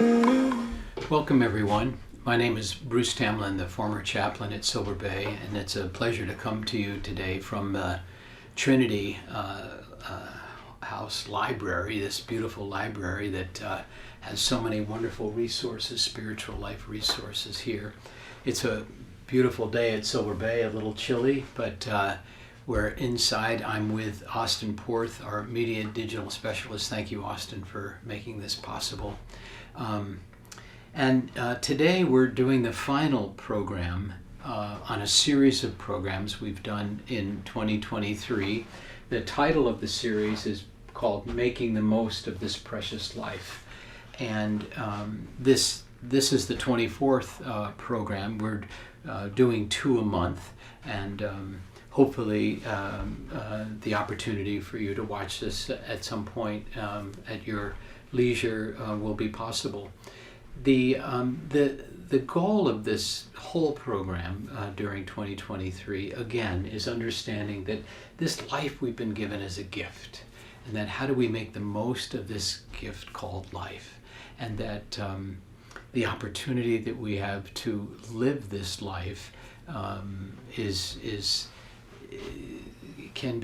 Welcome everyone. My name is Bruce Tamlyn, the former chaplain at Silver Bay, and it's a pleasure to come to you today from Trinity House Library, this beautiful library that has so many wonderful resources, spiritual life resources here. It's a beautiful day at Silver Bay, a little chilly, but we're inside. I'm with Austin Porth, our media and digital specialist. Thank you, Austin, for making this possible. And today we're doing the final program on a series of programs we've done in 2023. The title of the series is called Making the Most of This Precious Life. And this is the 24th program. We're doing 2 a month, and hopefully the opportunity for you to watch this at some point at your leisure will be possible. The goal of this whole program during 2023, again, is understanding that this life we've been given is a gift, and that how do we make the most of this gift called life, and that the opportunity that we have to live this life can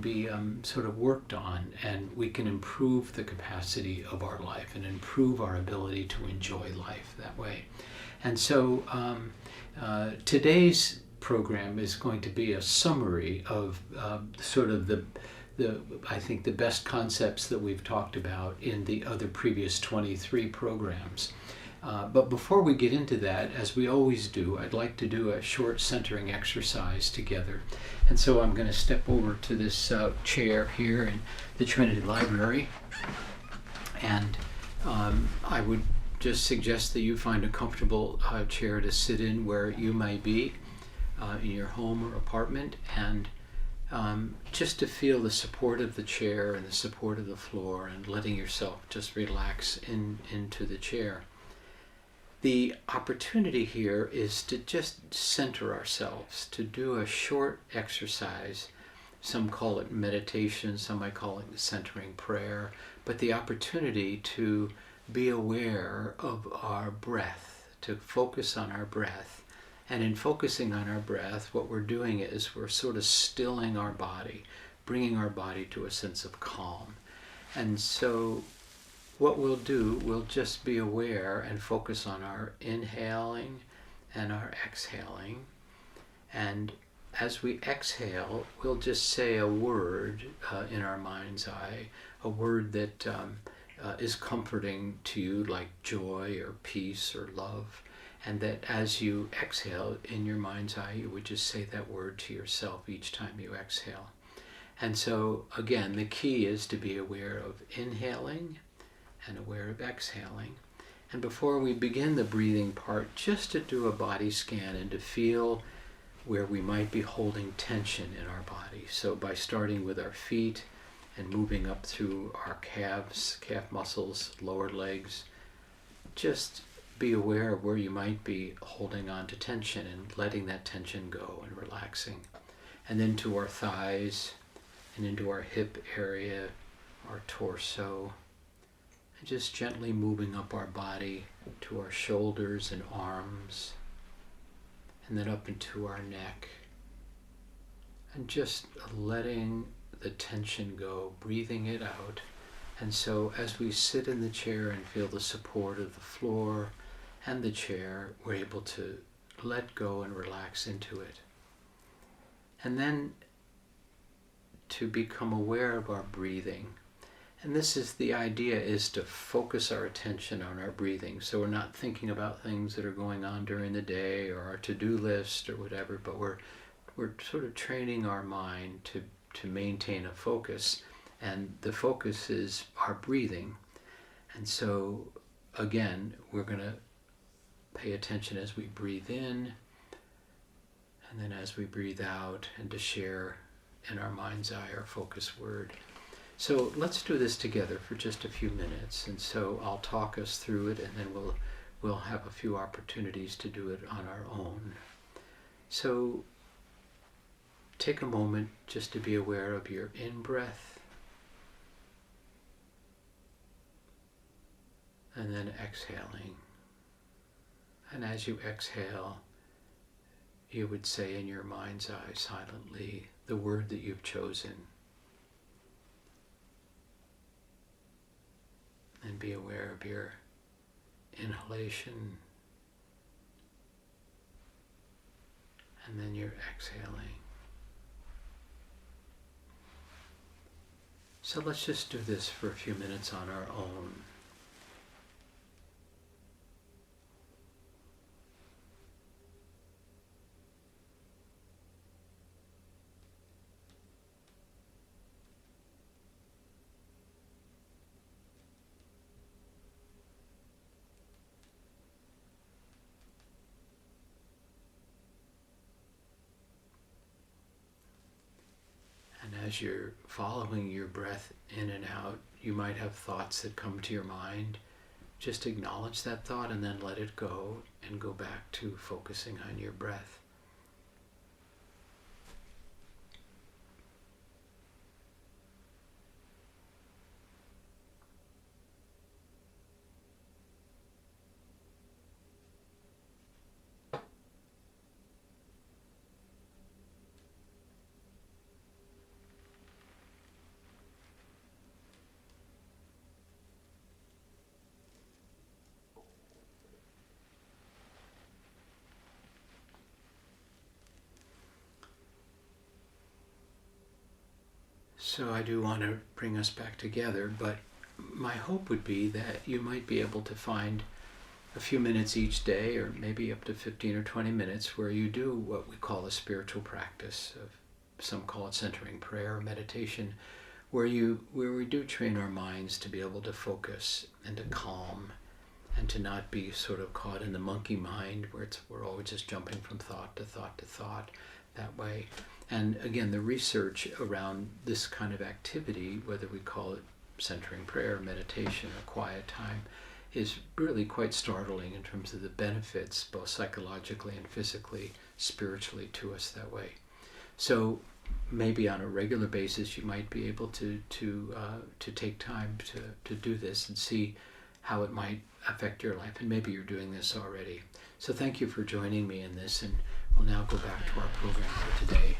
be sort of worked on, and we can improve the capacity of our life and improve our ability to enjoy life that way. And so today's program is going to be a summary of sort of the I think the best concepts that we've talked about in the other previous 23 programs. But before we get into that, as we always do, I'd like to do a short centering exercise together. And so I'm going to step over to this chair here in the Trinity Library. And I would just suggest that you find a comfortable chair to sit in where you may be in your home or apartment, and just to feel the support of the chair and the support of the floor, and letting yourself just relax into the chair. The opportunity here is to just center ourselves, to do a short exercise. Some call it meditation, some might call it centering prayer, but the opportunity to be aware of our breath, to focus on our breath. And in focusing on our breath, what we're doing is we're sort of stilling our body, bringing our body to a sense of calm. And so what we'll do, we'll just be aware and focus on our inhaling and our exhaling. And as we exhale, we'll just say a word in our mind's eye, a word that is comforting to you, like joy or peace or love. And that as you exhale in your mind's eye, you would just say that word to yourself each time you exhale. And so, again, the key is to be aware of inhaling and aware of exhaling. And before we begin the breathing part, just to do a body scan and to feel where we might be holding tension in our body. So by starting with our feet and moving up through our calves, calf muscles, lower legs, just be aware of where you might be holding on to tension and letting that tension go and relaxing. And then to our thighs and into our hip area, our torso, just gently moving up our body to our shoulders and arms, and then up into our neck, and just letting the tension go, breathing it out. And so as we sit in the chair and feel the support of the floor and the chair, we're able to let go and relax into it. And then to become aware of our breathing. And this is the idea, is to focus our attention on our breathing. So we're not thinking about things that are going on during the day or our to-do list or whatever, but we're sort of training our mind to maintain a focus. And the focus is our breathing. And so, again, we're going to pay attention as we breathe in, and then as we breathe out, and to share in our mind's eye our focus word. So let's do this together for just a few minutes, and so I'll talk us through it, and then we'll have a few opportunities to do it on our own. So take a moment just to be aware of your in-breath and then exhaling. And as you exhale, you would say in your mind's eye silently the word that you've chosen. And be aware of your inhalation and then your exhaling. So let's just do this for a few minutes on our own. As you're following your breath in and out, you might have thoughts that come to your mind. Just acknowledge that thought and then let it go and go back to focusing on your breath. So I do want to bring us back together, but my hope would be that you might be able to find a few minutes each day, or maybe up to 15 or 20 minutes, where you do what we call a spiritual practice. Some call it centering prayer or meditation, where we do train our minds to be able to focus and to calm and to not be sort of caught in the monkey mind where we're always just jumping from thought to thought to thought that way. And again, the research around this kind of activity, whether we call it centering prayer, meditation, or quiet time, is really quite startling in terms of the benefits, both psychologically and physically, spiritually, to us that way. So maybe on a regular basis, you might be able to take time to do this and see how it might affect your life. And maybe you're doing this already. So thank you for joining me in this, and we'll now go back to our program for today.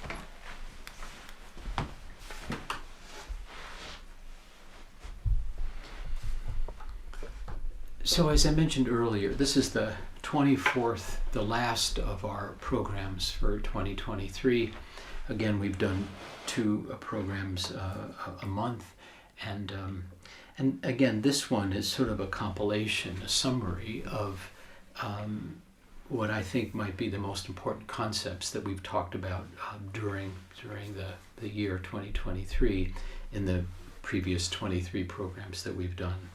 So as I mentioned earlier, this is the 24th, the last of our programs for 2023. Again, we've done 2 programs a month, and again, this one is sort of a compilation, a summary of what I think might be the most important concepts that we've talked about during the year 2023 in the previous 23 programs that we've done.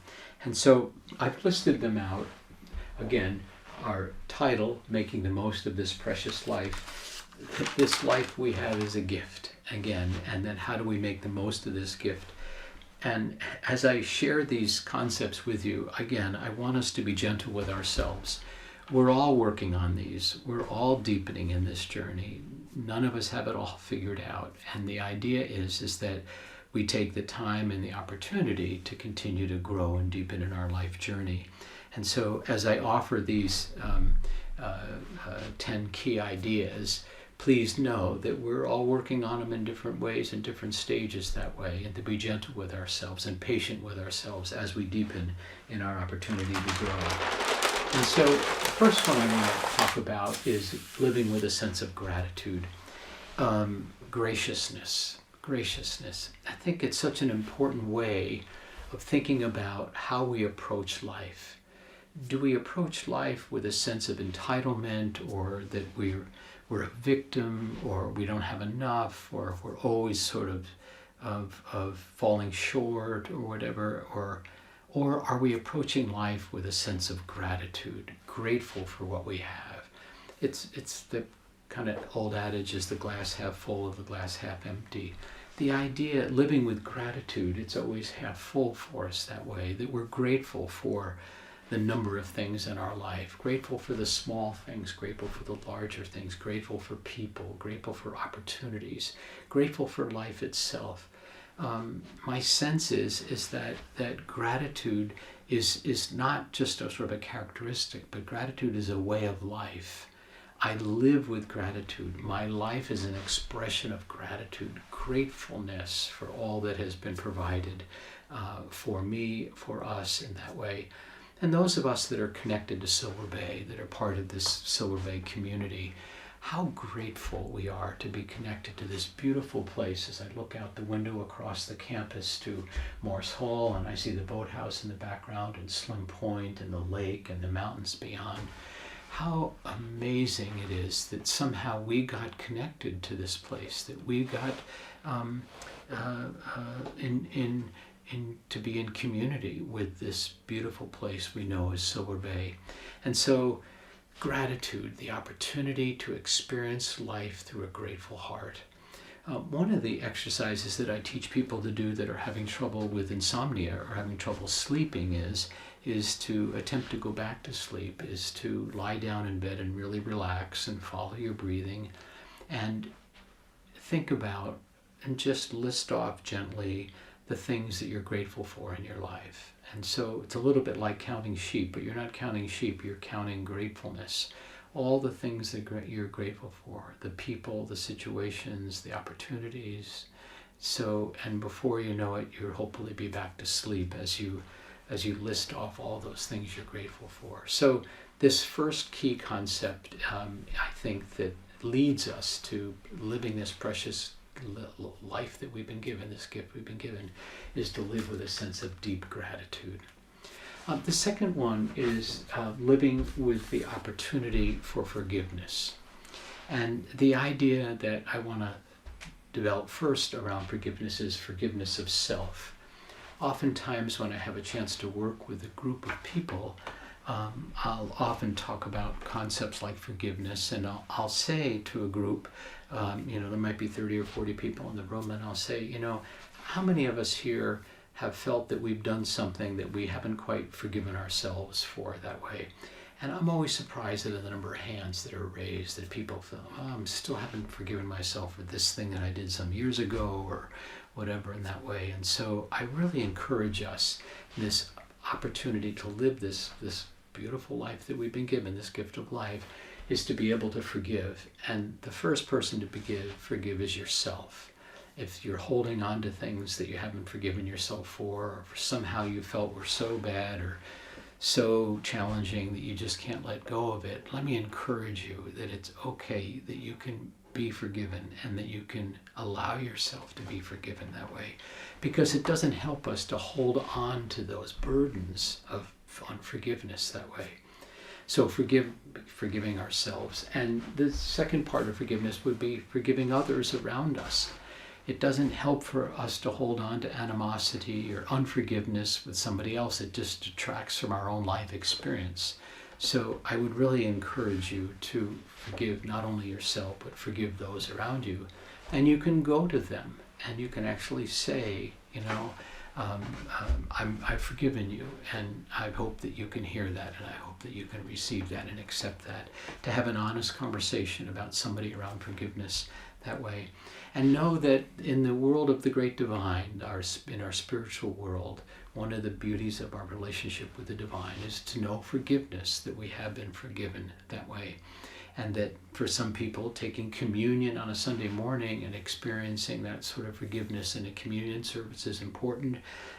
And so I've listed them out. Again, our title, Making the Most of This Precious Life. This life we have is a gift, again, and then how do we make the most of this gift? And as I share these concepts with you, again, I want us to be gentle with ourselves. We're all working on these. We're all deepening in this journey. None of us have it all figured out. And the idea is that we take the time and the opportunity to continue to grow and deepen in our life journey. And so as I offer these 10 key ideas, please know that we're all working on them in different ways and different stages that way, and to be gentle with ourselves and patient with ourselves as we deepen in our opportunity to grow. And so the first one I want to talk about is living with a sense of gratitude, graciousness. I think it's such an important way of thinking about how we approach life. Do we approach life with a sense of entitlement, or that we're a victim, or we don't have enough, or we're always sort of falling short or whatever, or are we approaching life with a sense of gratitude, grateful for what we have? It's the kind of old adage, is the glass half full or the glass half empty. The idea, living with gratitude, it's always half full for us that way, that we're grateful for the number of things in our life, grateful for the small things, grateful for the larger things, grateful for people, grateful for opportunities, grateful for life itself. My sense is that gratitude is not just a sort of a characteristic, but gratitude is a way of life. I live with gratitude. My life is an expression of gratitude, gratefulness for all that has been provided for me, for us in that way. And those of us that are connected to Silver Bay, that are part of this Silver Bay community, how grateful we are to be connected to this beautiful place. As I look out the window across the campus to Morse Hall, and I see the boathouse in the background, and Slim Point, and the lake, and the mountains beyond. How amazing it is that somehow we got connected to this place, that we got to be in community with this beautiful place we know as Silver Bay. And so gratitude, the opportunity to experience life through a grateful heart. One of the exercises that I teach people to do that are having trouble with insomnia or having trouble sleeping is to attempt to go back to sleep, is to lie down in bed and really relax and follow your breathing and think about and just list off gently the things that you're grateful for in your life. And so it's a little bit like counting sheep, but you're not counting sheep, you're counting gratefulness. All the things that you're grateful for, the people, the situations, the opportunities. So, and before you know it, you'll hopefully be back to sleep as you list off all those things you're grateful for. So this first key concept, I think, that leads us to living this precious life that we've been given, this gift we've been given, is to live with a sense of deep gratitude. The second one is living with the opportunity for forgiveness. And the idea that I want to develop first around forgiveness is forgiveness of self. Oftentimes when I have a chance to work with a group of people, I'll often talk about concepts like forgiveness, and I'll say to a group, there might be 30 or 40 people in the room, and I'll say, how many of us here have felt that we've done something that we haven't quite forgiven ourselves for that way? And I'm always surprised at the number of hands that are raised, that people feel, I still haven't forgiven myself for this thing that I did some years ago or whatever in that way. And so I really encourage us in this opportunity to live this beautiful life that we've been given, this gift of life, is to be able to forgive. And the first person to forgive is yourself. If you're holding on to things that you haven't forgiven yourself for, or somehow you felt were so bad or so challenging that you just can't let go of it, let me encourage you that it's okay that you can be forgiven and that you can allow yourself to be forgiven that way, because it doesn't help us to hold on to those burdens of unforgiveness that way. So forgiving ourselves. And the second part of forgiveness would be forgiving others around us. It doesn't help for us to hold on to animosity or unforgiveness with somebody else. It just detracts from our own life experience. So I would really encourage you to forgive not only yourself, but forgive those around you. And you can go to them and you can actually say, I've forgiven you, and I hope that you can hear that, and I hope that you can receive that and accept that. To have an honest conversation about somebody around forgiveness that way. And know that in the world of the great divine, in our spiritual world, one of the beauties of our relationship with the divine is to know forgiveness, that we have been forgiven that way. And that for some people, taking communion on a Sunday morning and experiencing that sort of forgiveness in a communion service is important.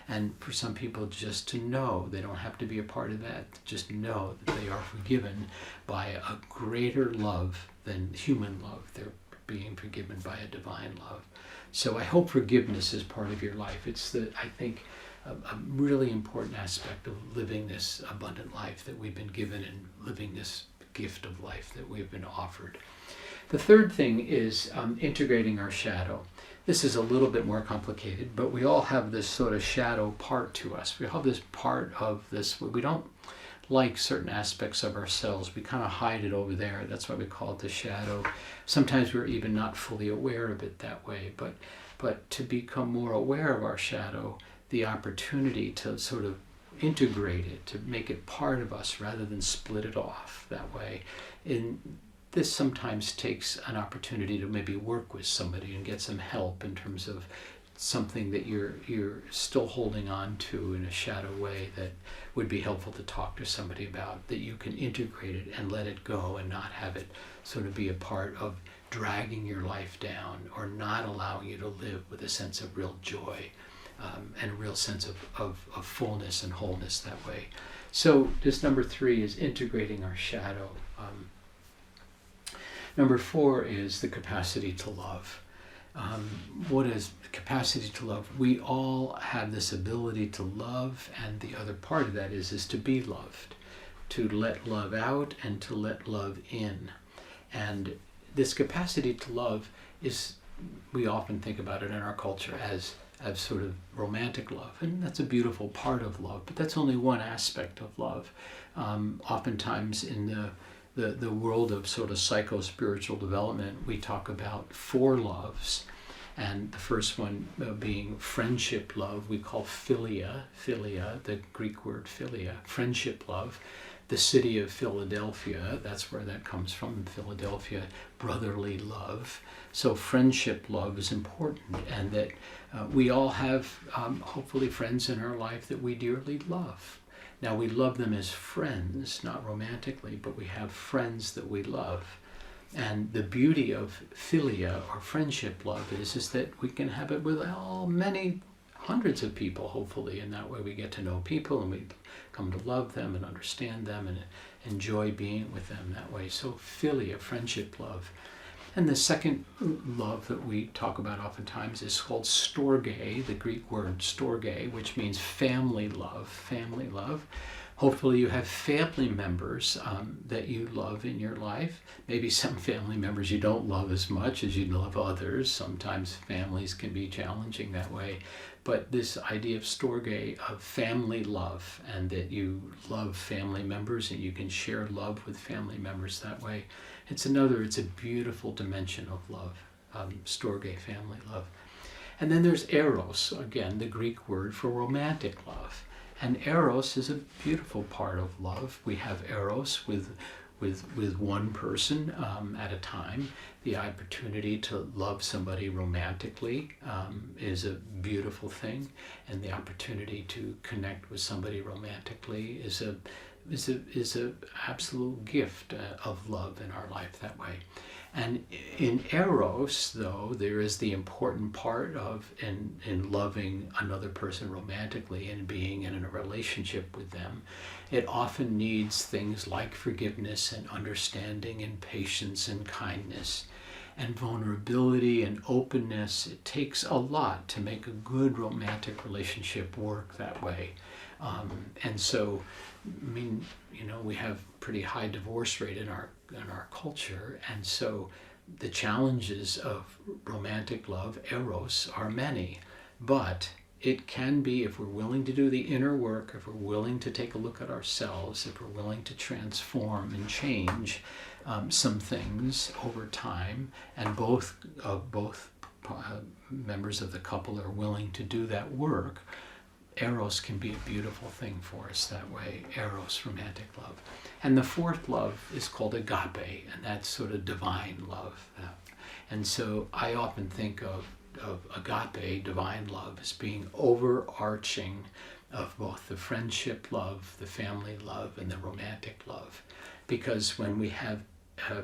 And for some people, just to know, they don't have to be a part of that, just know that they are forgiven by a greater love than human love. They're being forgiven by a divine love. So I hope forgiveness is part of your life. It's I think, a really important aspect of living this abundant life that we've been given and living this gift of life that we've been offered. The third thing is integrating our shadow. This is a little bit more complicated, but we all have this sort of shadow part to us. We have this part of this, we don't like certain aspects of ourselves. We kind of hide it over there. That's why we call it the shadow. Sometimes we're even not fully aware of it that way, but to become more aware of our shadow, the opportunity to sort of integrate it, to make it part of us rather than split it off that way. And this sometimes takes an opportunity to maybe work with somebody and get some help in terms of something that you're still holding on to in a shadow way that would be helpful to talk to somebody about, that you can integrate it and let it go and not have it sort of be a part of dragging your life down or not allowing you to live with a sense of real joy and a real sense of fullness and wholeness that way. So this number 3 is integrating our shadow. Number 4 is the capacity to love. What is capacity to love? We all have this ability to love, and the other part of that is to be loved, to let love out and to let love in. And this capacity to love is, we often think about it in our culture as sort of romantic love, and that's a beautiful part of love, but that's only one aspect of love. Oftentimes in the world of sort of psycho-spiritual development, we talk about 4 loves, and the first one being friendship love, we call philia, the Greek word philia, friendship love. The city of Philadelphia, that's where that comes from, Philadelphia, brotherly love. So friendship love is important, and that we all have hopefully friends in our life that we dearly love. Now we love them as friends, not romantically, but we have friends that we love. And the beauty of philia or friendship love is that we can have it with many hundreds of people, hopefully, and that way we get to know people and we come to love them and understand them and enjoy being with them that way. So philia, friendship love. And the second love that we talk about oftentimes is called storge, the Greek word storge, which means family love, family love. Hopefully you have family members that you love in your life. Maybe some family members you don't love as much as you love others. Sometimes families can be challenging that way. But this idea of storge, of family love, and that you love family members and you can share love with family members that way, it's a beautiful dimension of love, storge, family love. And then there's eros, again, the Greek word for romantic love. And eros is a beautiful part of love. We have eros with one person at a time. The opportunity to love somebody romantically is a beautiful thing, and the opportunity to connect with somebody romantically is a absolute gift of love in our life that way. And in eros, though, there is the important part of in loving another person romantically and being in a relationship with them. It often needs things like forgiveness and understanding and patience and kindness and vulnerability and openness. It takes a lot to make a good romantic relationship work that way. And so, I mean, we have pretty high divorce rate in our culture, and so the challenges of romantic love, eros, are many. But it can be, if we're willing to do the inner work, if we're willing to take a look at ourselves, if we're willing to transform and change some things over time, and both members of the couple are willing to do that work, eros can be a beautiful thing for us that way, eros, romantic love. And the fourth love is called agape, and that's sort of divine love. And so I often think of agape, divine love, as being overarching of both the friendship love, the family love, and the romantic love. Because when we have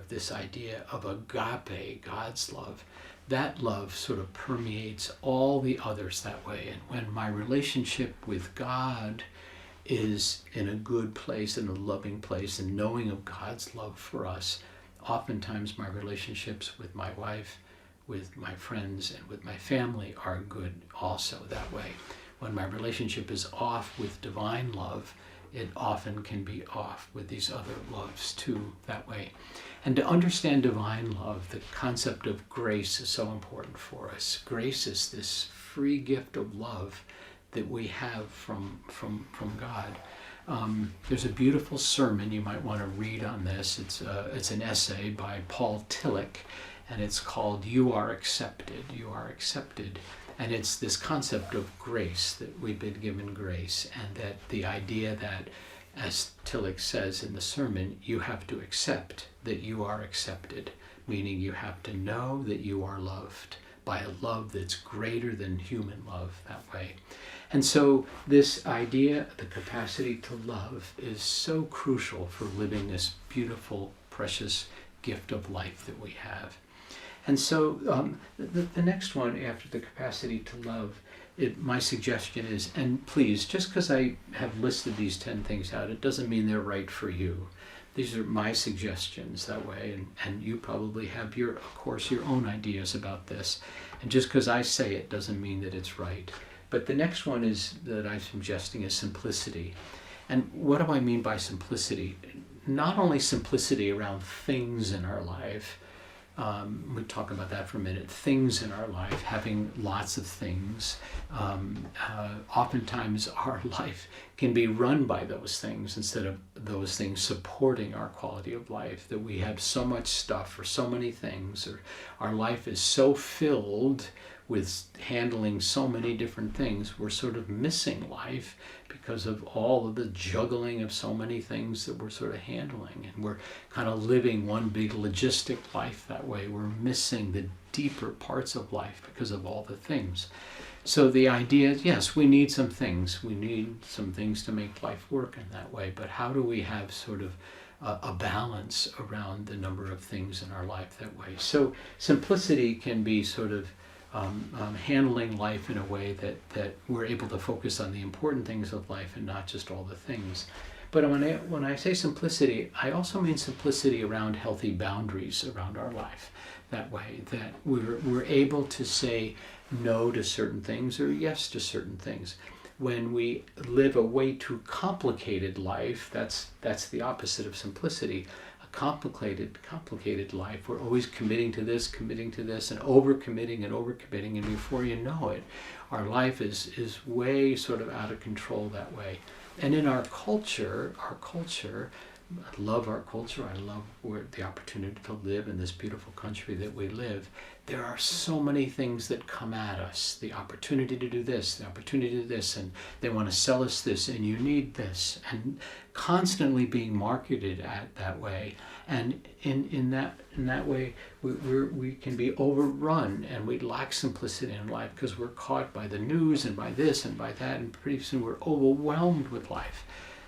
this idea of agape, God's love, that love sort of permeates all the others that way. And when my relationship with God is in a good place, in a loving place, and knowing of God's love for us, oftentimes my relationships with my wife, with my friends, and with my family are good also that way. When my relationship is off with divine love, it often can be off with these other loves too that way. And to understand divine love, the concept of grace is so important for us. Grace is this free gift of love that we have from God. There's a beautiful sermon you might want to read on this. It's an essay by Paul Tillich, and it's called "You Are Accepted." You are accepted. And it's this concept of grace, that we've been given grace, and that the idea that, as Tillich says in the sermon, you have to accept that you are accepted, meaning you have to know that you are loved by a love that's greater than human love that way. And so this idea, the capacity to love, is so crucial for living this beautiful, precious gift of life that we have. And so the next one after the capacity to love, my suggestion is, and please, just because I have listed these 10 things out, it doesn't mean they're right for you. These are my suggestions that way, and you probably have of course, your own ideas about this. And just because I say it doesn't mean that it's right. But the next one that I'm suggesting is simplicity. And what do I mean by simplicity? Not only simplicity around things in our life, we'll talk about that for a minute, things in our life, having lots of things. Oftentimes our life can be run by those things instead of those things supporting our quality of life, that we have so much stuff or so many things, or our life is so filled with handling so many different things, we're sort of missing life because of all of the juggling of so many things that we're sort of handling. And we're kind of living one big logistic life that way. We're missing the deeper parts of life because of all the things. So the idea is, yes, we need some things. We need some things to make life work in that way. But how do we have sort of a balance around the number of things in our life that way? So simplicity can be sort of handling life in a way that we're able to focus on the important things of life and not just all the things. But when I say simplicity, I also mean simplicity around healthy boundaries around our life that way, that we're able to say no to certain things or yes to certain things. When we live a way too complicated life, that's the opposite of simplicity. Complicated life. We're always committing to this, and overcommitting, and before you know it, our life is way sort of out of control that way. And in our culture, I love our culture. I love the opportunity to live in this beautiful country that we live. There are so many things that come at us. The opportunity to do this, the opportunity to do this, and they want to sell us this, and you need this, and constantly being marketed at that way. And in that way, we can be overrun, and we lack simplicity in life because we're caught by the news and by this and by that, and pretty soon we're overwhelmed with life.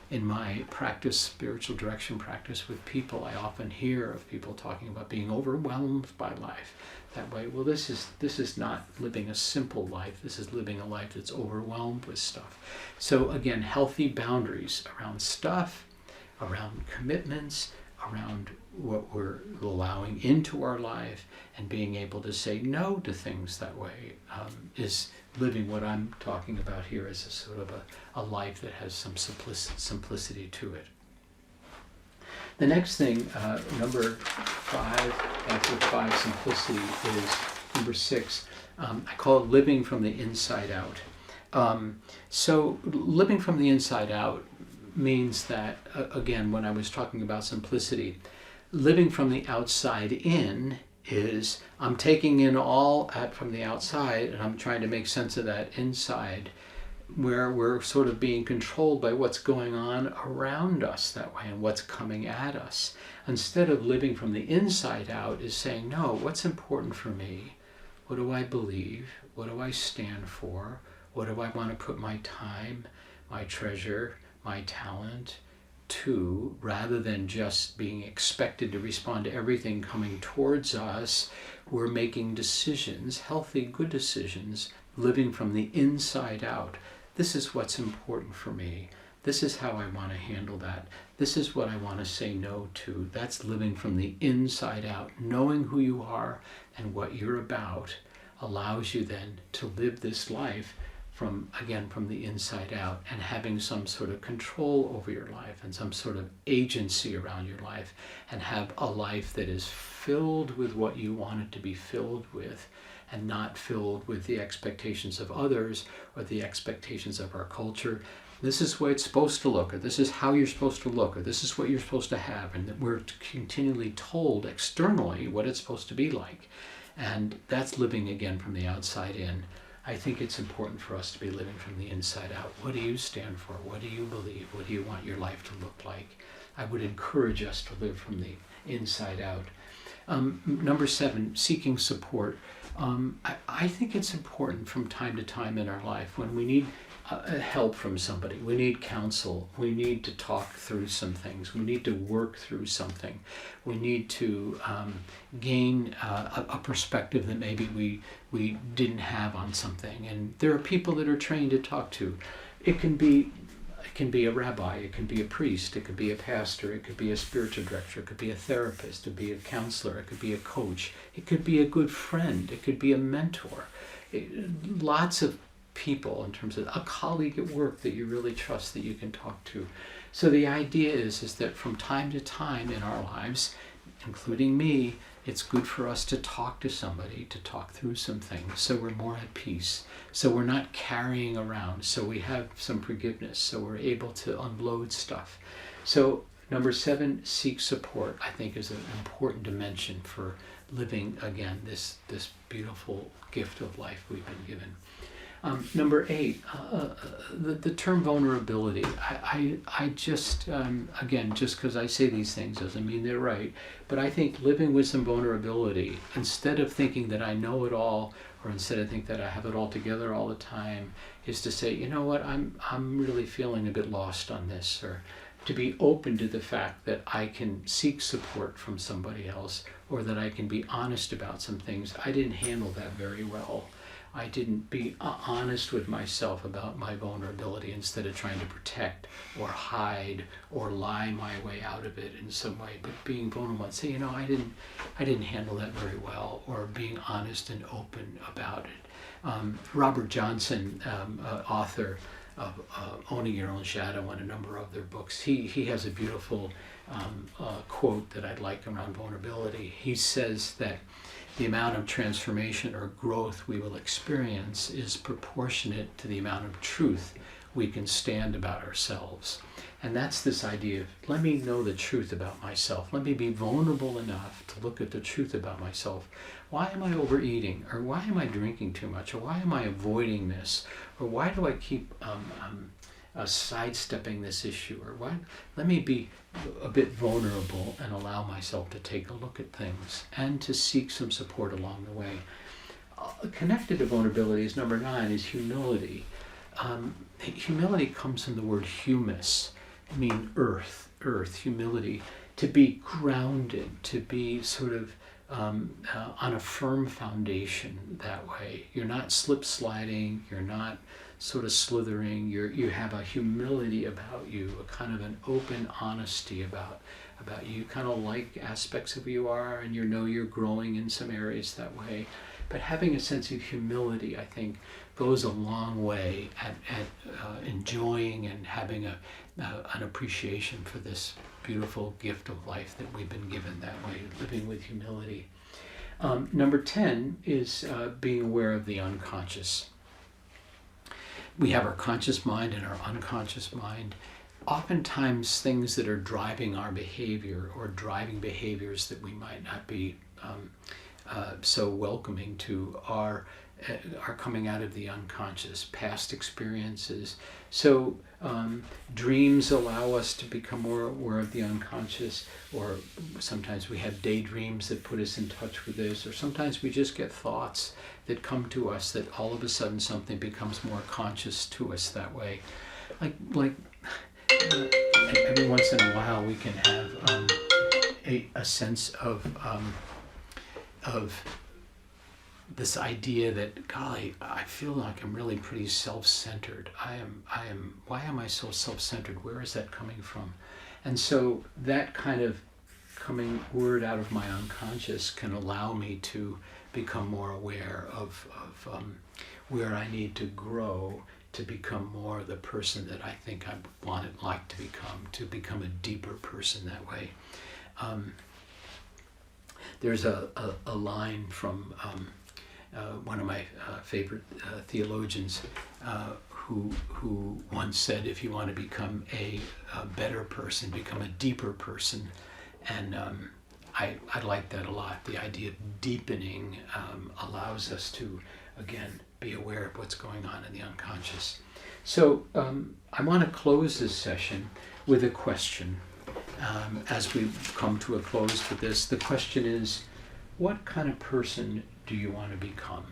In my practice, spiritual direction practice with people, I often hear of people talking about being overwhelmed by life that way. Well, this is not living a simple life. This is living a life that's overwhelmed with stuff. So again, healthy boundaries around stuff, around commitments, around what we're allowing into our life, and being able to say no to things that way is living what I'm talking about here as a sort of a life that has some simplicity to it. The next thing, number 5, after 5, simplicity, is number 6. I call it living from the inside out. So living from the inside out means that, again, when I was talking about simplicity, living from the outside in is I'm taking in all from the outside and I'm trying to make sense of that inside, where we're sort of being controlled by what's going on around us that way and what's coming at us. Instead of living from the inside out is saying, no, what's important for me? What do I believe? What do I stand for? What do I want to put my time, my treasure, my talent to, rather than just being expected to respond to everything coming towards us? We're making decisions, healthy, good decisions, living from the inside out. This is what's important for me. This is how I want to handle that. This is what I want to say no to. That's living from the inside out. Knowing who you are and what you're about allows you then to live this life from the inside out, and having some sort of control over your life and some sort of agency around your life, and have a life that is filled with what you want it to be filled with, and not filled with the expectations of others or the expectations of our culture. This is what it's supposed to look, or this is how you're supposed to look, or this is what you're supposed to have, and that we're continually told externally what it's supposed to be like. And that's living again from the outside in. I think it's important for us to be living from the inside out. What do you stand for? What do you believe? What do you want your life to look like? I would encourage us to live from the inside out. Number 7, seeking support. I think it's important from time to time in our life when we need help from somebody. We need counsel. We need to talk through some things. We need to work through something. We need to gain a perspective that maybe we didn't have on something. And there are people that are trained to talk to. It can be a rabbi, it can be a priest, it could be a pastor, it could be a spiritual director, it could be a therapist, it could be a counselor, it could be a coach, it could be a good friend, it could be a mentor. Lots of people, in terms of a colleague at work that you really trust that you can talk to. So the idea is that from time to time in our lives, including me, it's good for us to talk to somebody, to talk through some things, so we're more at peace, so we're not carrying around, so we have some forgiveness, so we're able to unload stuff. So number 7, seek support, I think is an important dimension for living, again, this beautiful gift of life we've been given. Number 8, the term vulnerability. I just, again, just because I say these things doesn't mean they're right, but I think living with some vulnerability, instead of thinking that I know it all, or instead of thinking that I have it all together all the time, is to say, you know what, I'm really feeling a bit lost on this, or to be open to the fact that I can seek support from somebody else, or that I can be honest about some things. I didn't handle that very well. I didn't be honest with myself about my vulnerability, instead of trying to protect or hide or lie my way out of it in some way. But being vulnerable and say, you know, I didn't handle that very well, or being honest and open about it. Robert Johnson, author of Owning Your Own Shadow and a number of their books, he has a beautiful quote that I'd like around vulnerability. He says that the amount of transformation or growth we will experience is proportionate to the amount of truth we can stand about ourselves. And that's this idea of, let me know the truth about myself. Let me be vulnerable enough to look at the truth about myself. Why am I overeating? Or why am I drinking too much? Or why am I avoiding this? Or why do I keep sidestepping this issue? Or why? Let me be a bit vulnerable and allow myself to take a look at things and to seek some support along the way. Connected to vulnerability is number 9, is humility. Humility comes from the word humus, mean earth, humility, to be grounded, to be sort of on a firm foundation that way. You're not slip sliding, you're not sort of slithering, you have a humility about you, a kind of an open honesty about you. You kind of like aspects of who you are, and you know you're growing in some areas that way. But having a sense of humility, I think, goes a long way at enjoying and having an appreciation for this beautiful gift of life that we've been given that way, living with humility. Number 10 is being aware of the unconscious. We have our conscious mind and our unconscious mind. Oftentimes things that are driving our behavior, or driving behaviors that we might not be so welcoming to, are coming out of the unconscious, past experiences. So dreams allow us to become more aware of the unconscious, or sometimes we have daydreams that put us in touch with this, or sometimes we just get thoughts that come to us that all of a sudden something becomes more conscious to us that way. Like every once in a while we can have a sense of this idea that, golly, I feel like I'm really pretty self-centered. Why am I so self-centered? Where is that coming from? And so that kind of coming word out of my unconscious can allow me to become more aware of where I need to grow to become more the person that I think I like to become a deeper person that way. There's a line from one of my favorite theologians who once said, if you want to become a better person, become a deeper person. And I like that a lot. The idea of deepening allows us to, again, be aware of what's going on in the unconscious. So I want to close this session with a question. As we come to a close for this, the question is, what kind of person do you want to become?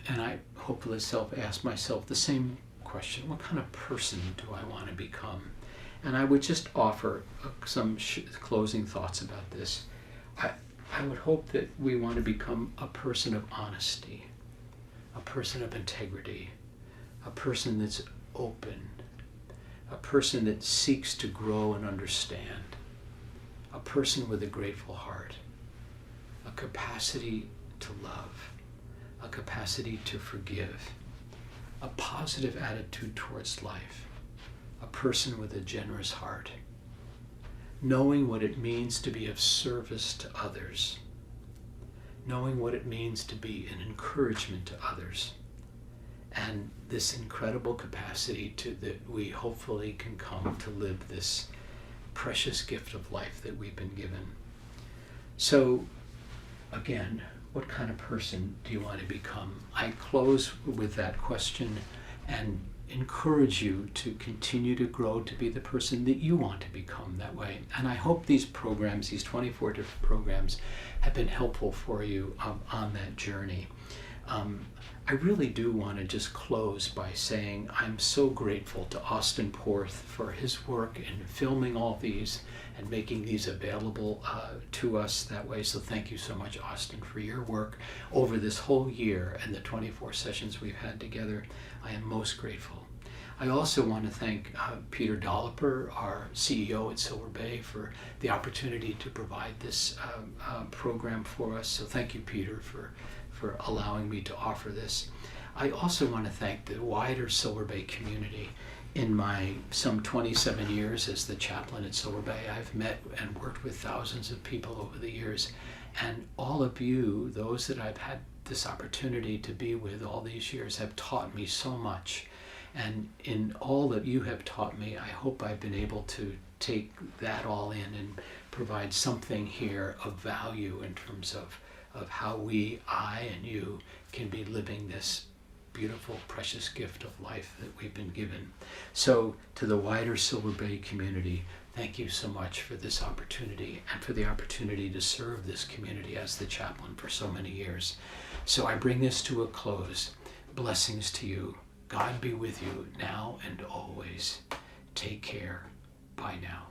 And I hopefully ask myself the same question. What kind of person do I want to become? And I would just offer some closing thoughts about this. I would hope that we want to become a person of honesty, a person of integrity, a person that's open, a person that seeks to grow and understand, a person with a grateful heart, a capacity to love, a capacity to forgive, a positive attitude towards life, a person with a generous heart, knowing what it means to be of service to others, knowing what it means to be an encouragement to others, and this incredible capacity that we hopefully can come to live this precious gift of life that we've been given. So, again, what kind of person do you want to become? I close with that question and encourage you to continue to grow to be the person that you want to become that way. And I hope these programs, these 24 different programs, have been helpful for you on that journey. I really do want to just close by saying I'm so grateful to Austin Porth for his work in filming all these and making these available to us that way. So thank you so much, Austin, for your work over this whole year and the 24 sessions we've had together. I am most grateful. I also want to thank Peter Dolliper, our CEO at Silver Bay, for the opportunity to provide this program for us. So thank you, Peter, for allowing me to offer this. I also want to thank the wider Silver Bay community. In my some 27 years as the chaplain at Silver Bay, I've met and worked with thousands of people over the years. And all of you, those that I've had this opportunity to be with all these years, have taught me so much. And in all that you have taught me, I hope I've been able to take that all in and provide something here of value in terms of how I and you can be living this beautiful, precious gift of life that we've been given. So to the wider Silver Bay community, thank you so much for this opportunity and for the opportunity to serve this community as the chaplain for so many years. So I bring this to a close. Blessings to you. God be with you now and always. Take care. Bye now.